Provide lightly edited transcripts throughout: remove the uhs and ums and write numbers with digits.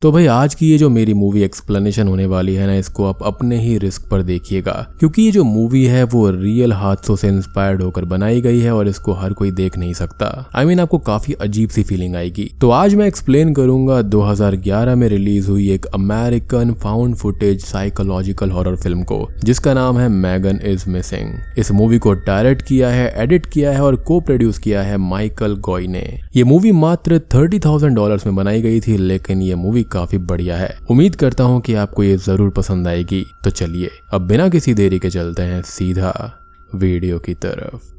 तो भाई आज की ये जो मेरी मूवी एक्सप्लेनेशन होने वाली है ना, इसको आप अपने ही रिस्क पर देखिएगा, क्योंकि ये जो मूवी है वो रियल हादसों से इंस्पायर्ड होकर बनाई गई है और इसको हर कोई देख नहीं सकता। आपको काफी अजीब सी फीलिंग आएगी। तो आज मैं एक्सप्लेन करूंगा 2011 में रिलीज हुई एक American found footage psychological horror film को, जिसका नाम है मैगन इज मिसिंग। इस मूवी को डायरेक्ट किया है, एडिट किया है और को प्रोड्यूस किया है माइकल गॉय ने। ये मूवी मात्र $30,000 में बनाई गई थी, लेकिन ये मूवी काफी बढ़िया है। उम्मीद करता हूँ कि आपको ये जरूर पसंद आएगी। तो चलिए अब बिना किसी देरी के चलते हैं सीधा वीडियो की तरफ।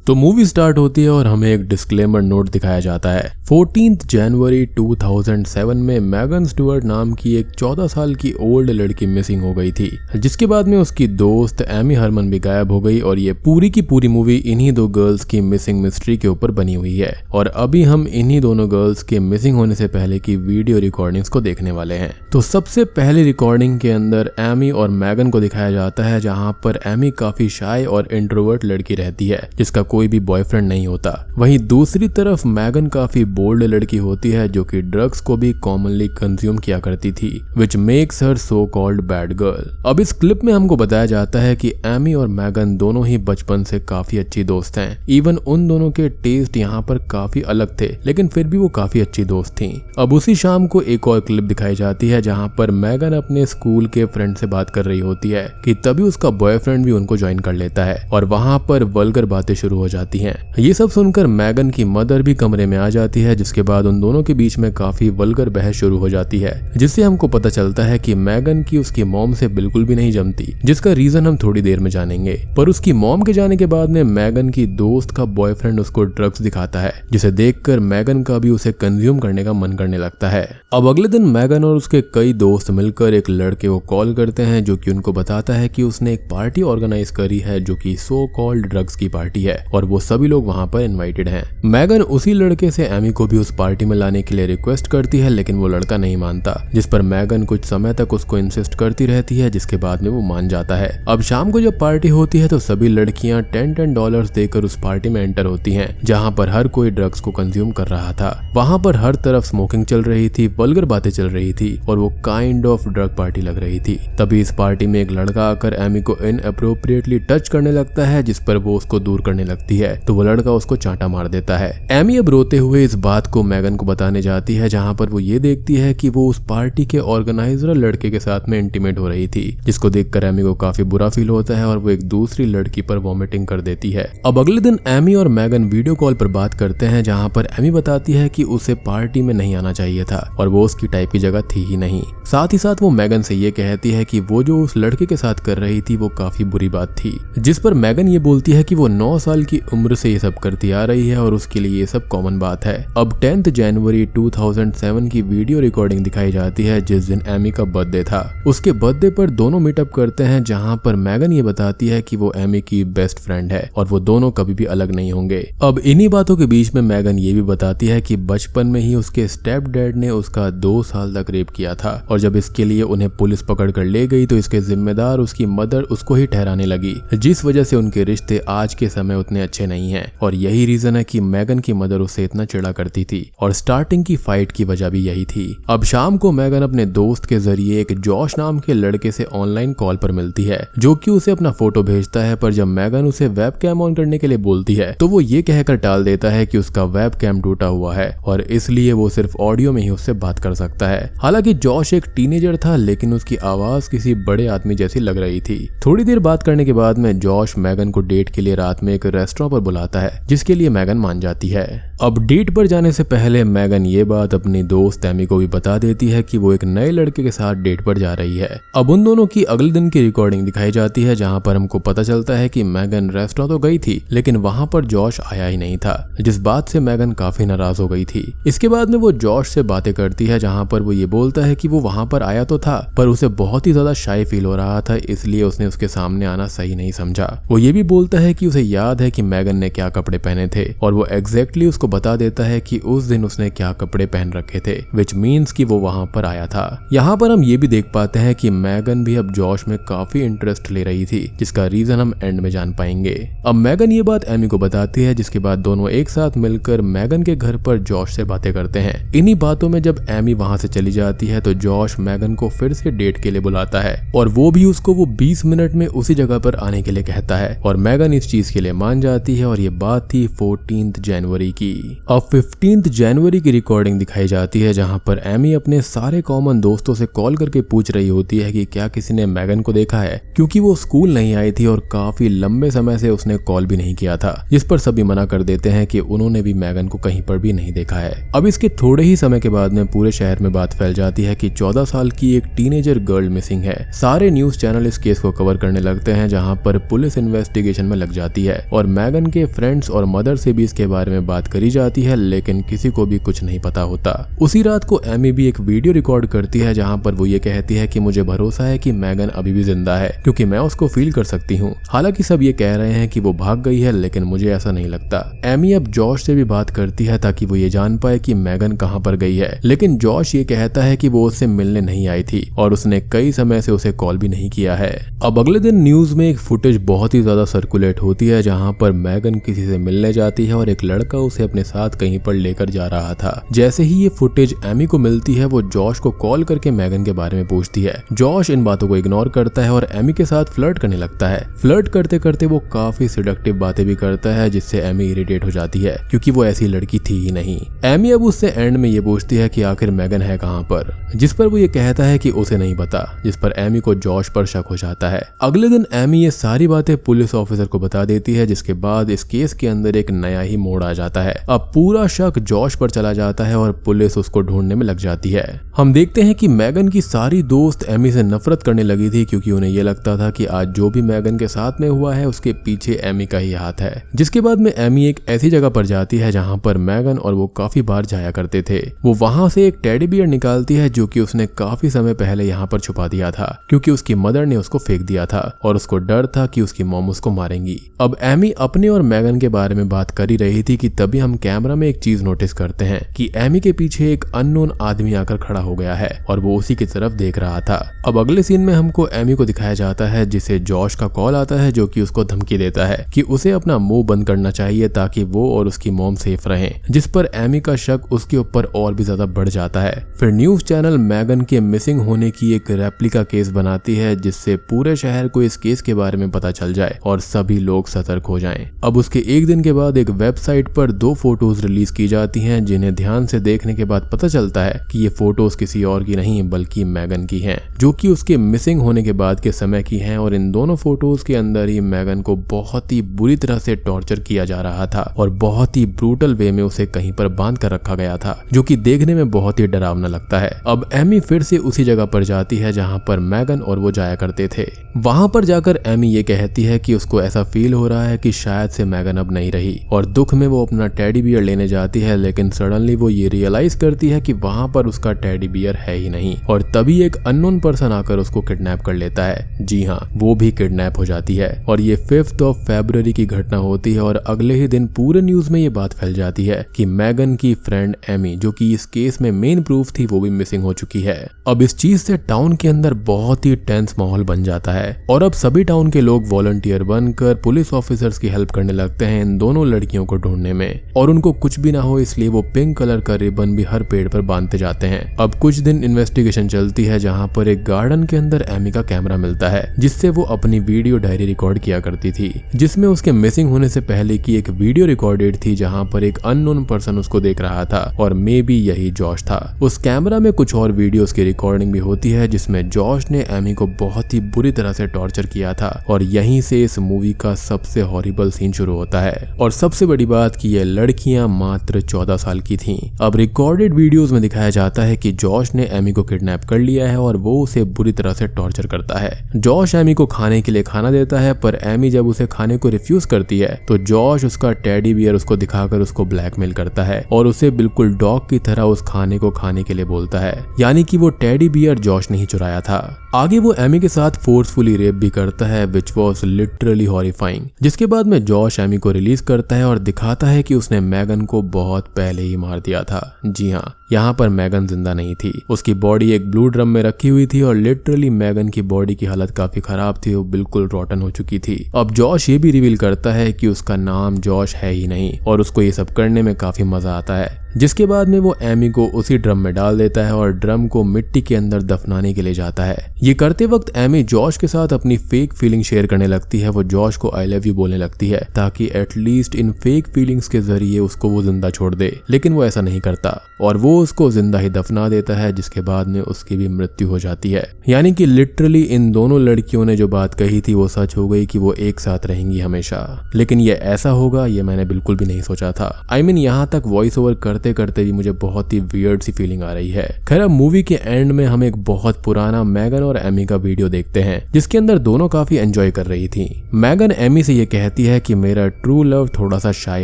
तो मूवी स्टार्ट होती है और हमें एक डिस्क्लेमर नोट दिखाया जाता है। 14 जनवरी 2007 में मैगन स्टुअर्ट नाम की एक 14 साल की ओल्ड लड़की मिसिंग हो गई थी, जिसके बाद में उसकी दोस्त एमी हरमन भी गायब हो गई और ये पूरी की पूरी मूवी इन्हीं दो गर्ल्स की मिसिंग मिस्ट्री के ऊपर बनी हुई है। और अभी हम इन्हीं दोनों गर्ल्स के मिसिंग होने से पहले की वीडियो रिकॉर्डिंग्स को देखने वाले हैं। तो सबसे पहले रिकॉर्डिंग के अंदर एमी और मैगन को दिखाया जाता है, जहाँ पर एमी काफी शाय और इंट्रोवर्ट लड़की रहती है, जिसका कोई भी बॉयफ्रेंड नहीं होता। वहीं दूसरी तरफ मैगन काफी बोल्ड लड़की होती है, जो कि ड्रग्स को भी कॉमनली कंज्यूम किया करती थी, which makes her so called bad girl. अब इस क्लिप में हमको बताया जाता है कि एमी और मैगन दोनों ही बचपन से काफी अच्छी दोस्त हैं। इवन उन दोनों के टेस्ट यहाँ पर काफी अलग थे, लेकिन फिर भी वो काफी अच्छी दोस्त थी। अब उसी शाम को एक और क्लिप दिखाई जाती है, जहाँ पर मैगन अपने स्कूल के फ्रेंड से बात कर रही होती है कि तभी उसका बॉयफ्रेंड भी उनको ज्वाइन कर लेता है और वहां पर वल्गर बातें शुरू हो जाती हैं। ये सब सुनकर मैगन की मदर भी कमरे में आ जाती है, जिसके बाद उन दोनों के बीच में काफी वल्गर बहस शुरू हो जाती है, जिससे हमको पता चलता है कि मैगन की उसकी मॉम से बिल्कुल भी नहीं जमती, जिसका रीजन हम थोड़ी देर में जानेंगे। पर उसकी मॉम के जाने के बाद में मैगन की दोस्त का बॉयफ्रेंड उसको ड्रग्स दिखाता है, जिसे देखकर मैगन का भी उसे कंज्यूम करने का मन करने लगता है। अब अगले दिन मैगन और उसके कई दोस्त मिलकर एक लड़के को कॉल करते हैं, जो कि उनको बताता है कि उसने एक पार्टी ऑर्गेनाइज करी है, जो कि सो कॉल्ड ड्रग्स की पार्टी है और वो सभी लोग वहां पर इनवाइटेड हैं। मैगन उसी लड़के से एमी को भी उस पार्टी में लाने के लिए रिक्वेस्ट करती है, लेकिन वो लड़का नहीं मानता, जिस पर मैगन कुछ समय तक उसको इंसिस्ट करती रहती है, जिसके बाद में वो मान जाता है। अब शाम को जब पार्टी होती है तो सभी लड़कियां $10 देकर उस पार्टी में एंटर होती हैं, जहां पर हर कोई ड्रग्स को कंज्यूम कर रहा था। वहां पर हर तरफ स्मोकिंग चल रही थी, वल्गर बातें चल रही थी और वो काइंड ऑफ ड्रग पार्टी लग रही थी। तभी इस पार्टी में एक लड़का आकर एमी को इनअप्रोप्रिएटली टच करने लगता है, जिस पर वो उसको दूर करने लगती है, तो वो लड़का उसको चांटा मार देता है। एमी अब रोते हुए इस बात को मैगन को बताने जाती है, जहां पर वो ये देखती है कि वो उस पार्टी के ऑर्गेनाइजर लड़के के साथ में इंटीमेट हो रही थी, जिसको देखकर एमी को काफी बुरा फील होता है और वो एक दूसरी लड़की पर वॉमिटिंग कर देती है। अब अगले दिन एमी और मैगन वीडियो कॉल पर बात करते हैं, जहां पर एमी बताती है कि उसे पार्टी में नहीं आना चाहिए था और वो उसकी टाइप की जगह थी ही नहीं। साथ ही साथ वो मैगन से ये कहती है कि वो जो उस लड़के के साथ कर रही थी वो काफी बुरी बात थी, जिस पर मैगन ये बोलती है कि वो 9 साल की उम्र से ये सब करती आ रही है और उसके लिए ये सब कॉमन बात है। अब 10 जनवरी 2007 की वीडियो रिकॉर्डिंग दिखाई जाती है, जिस दिन एमी का बर्थडे था। उसके बर्थडे पर दोनों मीटअप करते हैं, जहां पर मैगन ये बताती है कि वो एमी की बेस्ट फ्रेंड है और वो दोनों कभी भी अलग नहीं होंगे। अब इन्हीं बातों के बीच में मैगन ये भी बताती है कि बचपन में ही उसके स्टेप डैड ने उसका 2 साल तक रेप किया था और जब इसके लिए उन्हें पुलिस पकड़ कर ले गई तो इसके जिम्मेदार उसकी मदर उसको ही ठहराने लगी, जिस वजह से उनके रिश्ते आज के समय उतने अच्छे नहीं हैं। और यही रीजन है कि मैगन की मदर उसे इतना चिढ़ा करती थी और स्टार्टिंग की फाइट की वजह भी यही थी। अब शाम को मैगन अपने दोस्त के जरिए एक जॉश नाम के लड़के से ऑनलाइन कॉल पर मिलती है, जो कि उसे अपना फोटो भेजता है, पर जब मैगन उसे वेबकैम ऑन करने के लिए बोलती है तो वो ये कहकर टाल देता है कि उसका वेबकैम टूटा हुआ है और इसलिए वो सिर्फ ऑडियो में ही उससे बात कर सकता है। हालांकि जॉश एक टीनेजर था, लेकिन उसकी आवाज किसी बड़े आदमी जैसी लग रही थी। थोड़ी देर बात करने के बाद में जॉश मैगन को डेट के लिए रात में एक रेस्टोरेंट पर बुलाता है, जिसके लिए मैगन मान जाती है। अब डेट पर जाने से पहले मैगन ये बात अपनी दोस्त एमी को भी बता देती है कि वो एक नए लड़के के साथ डेट पर जा रही है। अब उन दोनों की अगले दिन की रिकॉर्डिंग दिखाई जाती है, जहां पर हमको पता चलता है कि मैगन रेस्टोरेंट तो गई थी, लेकिन वहां पर जॉश आया ही नहीं था, जिस बात से मैगन काफी नाराज हो गई थी। इसके बाद में वो जॉश से बातें करती है, जहां पर वो ये बोलता है कि वो वहां पर आया तो था, पर उसे बहुत ही ज्यादा शाय फील हो रहा था, इसलिए उसने उसके सामने आना सही नहीं समझा। वो ये भी बोलता है कि उसे याद है कि मैगन ने क्या कपड़े पहने थे और वो एग्जैक्टली उसको उसको बता देता है कि उस दिन उसने क्या कपड़े पहन रखे थे, विच मीन्स कि वो वहां पर आया था। यहाँ पर हम ये भी देख पाते हैं कि मैगन भी अब जॉश में काफी इंटरेस्ट ले रही थी, जिसका रीजन हम एंड में जान पाएंगे। अब मैगन ये बात एमी को बताती है, जिसके बाद दोनों एक साथ मिलकर मैगन के घर पर जॉश से बातें करते हैं। इन्हीं बातों में जब एमी वहां से चली जाती है तो जॉश मैगन को फिर से डेट के लिए बुलाता है और वो भी उसको वो 20 मिनट में उसी जगह पर आने के लिए कहता है और मैगन इस चीज के लिए मान जाती है। और ये बात थी 14 जनवरी की। अब 15 जनवरी की रिकॉर्डिंग दिखाई जाती है, जहां पर एमी अपने सारे कॉमन दोस्तों से कॉल करके पूछ रही होती है कि क्या किसी ने मैगन को देखा है, क्योंकि वो स्कूल नहीं आई थी और काफी लंबे समय से उसने कॉल भी नहीं किया था, जिस पर सभी मना कर देते हैं कि उन्होंने भी मैगन को कहीं पर भी नहीं देखा है। अब इसके थोड़े ही समय के बाद में पूरे शहर में बात फैल जाती है कि 14 साल की एक टीनेजर गर्ल मिसिंग है। सारे न्यूज चैनल इस केस को कवर करने लगते हैं, जहां पर पुलिस इन्वेस्टिगेशन में लग जाती है और मैगन के फ्रेंड्स और मदर से भी इसके बारे में बात करी जाती है, लेकिन किसी को भी कुछ नहीं पता होता। उसी रात को एमी भी एक वीडियो रिकॉर्ड करती है, जहां पर वो ये कहती है कि मुझे भरोसा है कि मैगन अभी भी जिंदा है, क्योंकि मैं उसको फील कर सकती हूँ। हालांकि सब ये कह रहे हैं कि वो भाग गई है, लेकिन मुझे ऐसा नहीं लगता। एमी अब जॉश से भी बात करती है ताकि वो ये जान पाए कि मैगन कहाँ पर गई है, लेकिन जॉश ये कहता है कि वो उससे मिलने नहीं आई थी और उसने कई समय से उसे कॉल भी नहीं किया है। अब अगले दिन न्यूज में एक फुटेज बहुत ही ज्यादा सर्कुलेट होती है, जहां पर मैगन किसी से मिलने जाती है और एक लड़का उसे अपने साथ कहीं पर लेकर जा रहा था। जैसे ही ये फुटेज एमी को मिलती है, वो जॉश को कॉल करके मैगन के बारे में पूछती है। जॉश इन बातों को इग्नोर करता है और एमी के साथ फ्लर्ट करने लगता है। फ्लर्ट करते करते वो काफी सिडक्टिव बातें भी करता है, जिससे एमी इरिटेट हो जाती है, क्योंकि वो ऐसी लड़की थी ही नहीं। एमी अब उससे एंड में ये पूछती है कि आखिर मैगन है कहाँ पर, जिस पर वो ये कहता है कि उसे नहीं पता, जिस पर एमी को जॉश पर शक हो जाता है। अगले दिन एमी ये सारी बातें पुलिस ऑफिसर को बता देती है, जिसके बाद इस केस के अंदर एक नया ही मोड़ आ जाता है। अब पूरा शक जॉश पर चला जाता है और पुलिस उसको ढूंढने में लग जाती है। हम देखते हैं कि मैगन की सारी दोस्त एमी से नफरत करने लगी थी, क्योंकि उन्हें यह लगता था कि आज जो भी मैगन के साथ में हुआ है उसके पीछे एमी का ही हाथ है। जिसके बाद में एमी एक ऐसी जगह पर जाती है जहां पर मैगन और वो काफी बार जाया करते थे। वो वहां से एक टेडी बियर निकालती है, जो कि उसने काफी समय पहले यहाँ पर छुपा दिया था, क्योंकि उसकी मदर ने उसको फेंक दिया था और उसको डर था कि उसकी मॉम उसको मारेंगी। अब एमी अपने और मैगन के बारे में बात कर ही रही थी कि तभी हम कैमरा में एक चीज नोटिस करते हैं कि एमी के पीछे एक अननोन आदमी आकर खड़ा हो गया है और वो उसी की तरफ देख रहा था। अब अगले सीन में हमको एमी को दिखाया जाता है, जिसे जॉश का कॉल आता है, जो कि उसको धमकी देता है कि उसे अपना मुंह बंद करना चाहिए ताकि वो और उसकी मॉम सेफ रहें, जिस पर एमी का शक उसके ऊपर और भी ज्यादा बढ़ जाता है। फिर न्यूज चैनल मैगन के मिसिंग होने की एक रेप्लिका केस बनाती है, जिससे पूरे शहर को इस केस के बारे में पता चल जाए और सभी लोग सतर्क हो जाएं। अब उसके एक दिन के बाद एक वेबसाइट पर 2 फोटोज रिलीज की जाती हैं, जिन्हें ध्यान से देखने के बाद पता चलता है कि ये फोटोज किसी और की नहीं बल्कि मैगन की हैं, जो कि उसके मिसिंग होने के बाद के समय की हैं। और इन दोनों फोटोज के अंदर ही मैगन को बहुत ही बुरी तरह से टॉर्चर किया जा रहा था और बहुत ही ब्रूटल वे में उसे कहीं पर बांध कर रखा गया था, जो कि देखने में बहुत ही डरावना लगता है। अब एमी फिर से उसी जगह पर जाती है जहां पर मैगन और वो जाया करते थे। वहां पर जाकर एमी ये कहती है कि उसको ऐसा फील हो रहा है कि शायद से मैगन अब नहीं रही, और दुख में वो अपना टेडी बियर लेने जाती है, लेकिन सडनली वो ये रियलाइज करती है कि वहां पर उसका टेडी बियर है ही नहीं। और तभी एक अननोन पर्सन आकर उसको किडनैप कर लेता है। जी हाँ, वो भी किडनैप हो जाती है और ये 5 फरवरी की घटना होती है। और अगले ही दिन पूरे न्यूज में ये बात फैल जाती है कि मैगन की फ्रेंड एमी, जो कि इस केस में मेन प्रूफ थी, वो भी मिसिंग हो चुकी है। अब इस चीज से टाउन के अंदर बहुत ही टेंस माहौल बन जाता है और अब सभी टाउन के लोग वॉलंटियर बनकर पुलिस ऑफिसर्स की हेल्प करने लगते हैं इन दोनों लड़कियों को ढूंढने में। और उनको कुछ भी ना हो इसलिए वो पिंक कलर का रिबन भी हर पेड़ पर बांधते जाते हैं। अब कुछ दिन इन्वेस्टिगेशन चलती है, जहां पर एक गार्डन के अंदर एमी का कैमरा मिलता है, जिससे वो अपनी वीडियो डायरी रिकॉर्ड किया करती थी, जिसमें उसके मिसिंग होने से पहले की एक वीडियो रिकॉर्डेड थी, जहां पर एक अननोन पर्सन उसको देख रहा था और मे बी यही जॉश था। उस कैमरा में कुछ और वीडियोस की रिकॉर्डिंग भी होती है, जिसमें जॉश ने एमी को बहुत ही बुरी तरह से टॉर्चर किया था और यहीं से इस मूवी का सबसे हॉरिबल सीन शुरू होता है। और सबसे बड़ी बात कि ये लड़कियां मात्र 14 साल की थीं। अब रिकॉर्डेड वीडियोस में दिखाया जाता है कि जॉश ने एमी को किडनैप कर लिया है और वो उसे बुरी तरह से टॉर्चर करता है। जॉश एमी को खाने के लिए खाना देता है, पर एमी जब उसे खाने को रिफ्यूज करती है तो जॉश उसका टेडी बियर उसको दिखाकर उसको ब्लैकमेल करता है और उसे बिल्कुल डॉग की तरह उस खाने को खाने के लिए बोलता है, यानी कि वो टेडी बियर जॉश ने ही चुराया था। आगे वो एमी के साथ फोर्सफुली रेप भी करता है विच वॉज लिटरली हॉरिफाइंग। जिसके बाद में जॉश एमी को रिलीज करता है और दिखाता है कि उसने मैगन को बहुत पहले ही मार दिया था। जी हाँ, यहाँ पर मैगन जिंदा नहीं थी, उसकी बॉडी एक ब्लू ड्रम में रखी हुई थी और लिटरली मैगन की बॉडी की हालत काफी खराब थी, वो बिल्कुल रॉटन हो चुकी थी। अब जॉश ये भी रिवील करता है कि उसका नाम जॉश है ही नहीं और उसको ये सब करने में काफी मजा आता है। जिसके बाद में वो एमी को उसी ड्रम में डाल देता है और ड्रम को मिट्टी के अंदर दफनाने के लिए जाता है। ये करते वक्त एमी जॉश के साथ अपनी फेक फीलिंग शेयर करने लगती है। वो जॉश को आई लव यू बोलने लगती है ताकि एटलीस्ट इन फेक फीलिंग्स के जरिए उसको वो जिंदा छोड़ दे, लेकिन वो ऐसा नहीं करता और वो उसको जिंदा ही दफना देता है, जिसके बाद में उसकी भी मृत्यु हो जाती है। यानी कि लिटरली इन दोनों लड़कियों ने जो बात कही थी वो सच हो गई कि वो एक साथ रहेंगी हमेशा। लेकिन ये ऐसा होगा ये मैंने बिल्कुल भी नहीं सोचा था। आई मीन यहाँ तक वॉइस ओवर करते करते भी मुझे बहुत ही वियर्ड सी फीलिंग आ रही है। खैर अब मूवी के एंड में हम एक बहुत पुराना मैगन और एमी का वीडियो देखते हैं जिसके अंदर दोनों काफी एंजॉय कर रही थी। मैगन एमी से ये कहती है कि मेरा ट्रू लव थोड़ा सा शाय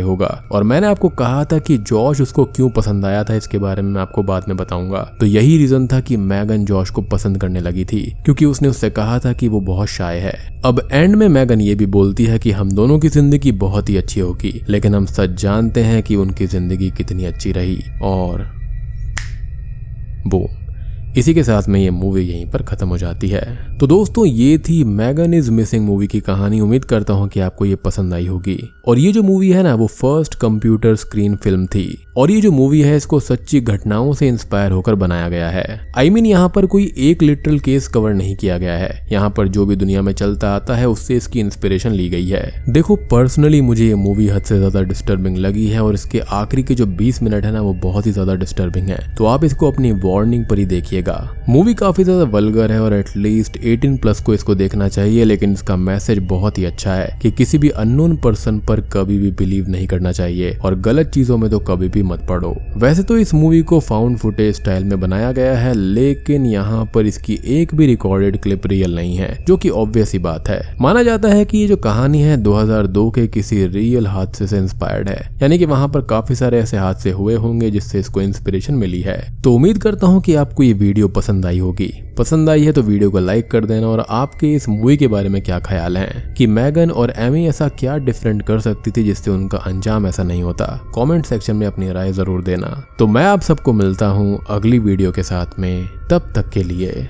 होगा और मैंने आपको कहा था कि जॉश उसको क्यों पसंद आया था, इसके बारे में मैं आपको बाद में बताऊंगा। तो यही रीजन था कि मैगन जॉश को पसंद करने लगी थी क्योंकि उसने उससे कहा था कि वो बहुत शाय है। अब एंड में मैगन ये भी बोलती है कि हम दोनों की जिंदगी बहुत ही अच्छी होगी, लेकिन हम सच जानते हैं कि उनकी जिंदगी कितनी अच्छी रही। और वो इसी के साथ में ये मूवी यहीं पर खत्म हो जाती है। तो दोस्तों ये थी मैगन इज मिसिंग मूवी की कहानी। उम्मीद करता हूँ कि आपको ये पसंद आई होगी। और ये जो मूवी है ना वो फर्स्ट कंप्यूटर स्क्रीन फिल्म थी और ये जो मूवी है इसको सच्ची घटनाओं से इंस्पायर होकर बनाया गया है। आई मीन यहाँ पर कोई एक लिटरल केस कवर नहीं किया गया है, यहाँ पर जो भी दुनिया में चलता आता है उससे इसकी इंस्पिरेशन ली गई है। देखो पर्सनली मुझे ये मूवी हद से ज्यादा डिस्टर्बिंग लगी है और इसके आखिरी के जो 20 मिनट है ना वो बहुत ही ज्यादा डिस्टर्बिंग है, तो आप इसको अपनी वार्निंग पर ही देखिएगा। मूवी काफी ज्यादा वल्गर है और एटलीस्ट 18+ को इसको देखना चाहिए, लेकिन इसका मैसेज बहुत ही अच्छा है कि किसी भी अननोन पर्सन पर कभी भी बिलीव नहीं करना चाहिए और गलत चीजों में तो कभी भी मत पड़ो। वैसे तो इस मूवी को फाउंड फुटेज स्टाइल में बनाया गया है, लेकिन यहाँ पर इसकी एक भी रिकॉर्डेड क्लिप रियल नहीं है, जो कि ऑब्वियस ही बात है। माना जाता है कि ये जो कहानी है 2002 के किसी रियल हादसे से इंस्पायर्ड है, यानी कि वहां पर काफी सारे ऐसे हादसे हुए होंगे जिससे इसको इंस्पिरेशन मिली है। तो उम्मीद करता हूँ कि आपको ये वीडियो पसंद आई होगी। पसंद आई है तो वीडियो को लाइक कर देना और आपके इस मूवी के बारे में क्या ख्याल है कि मैगन और एमी ऐसा क्या डिफरेंट कर सकती थी जिससे उनका अंजाम ऐसा नहीं होता। कमेंट सेक्शन में अपनी राय जरूर देना। तो मैं आप सबको मिलता हूँ अगली वीडियो के साथ में, तब तक के लिए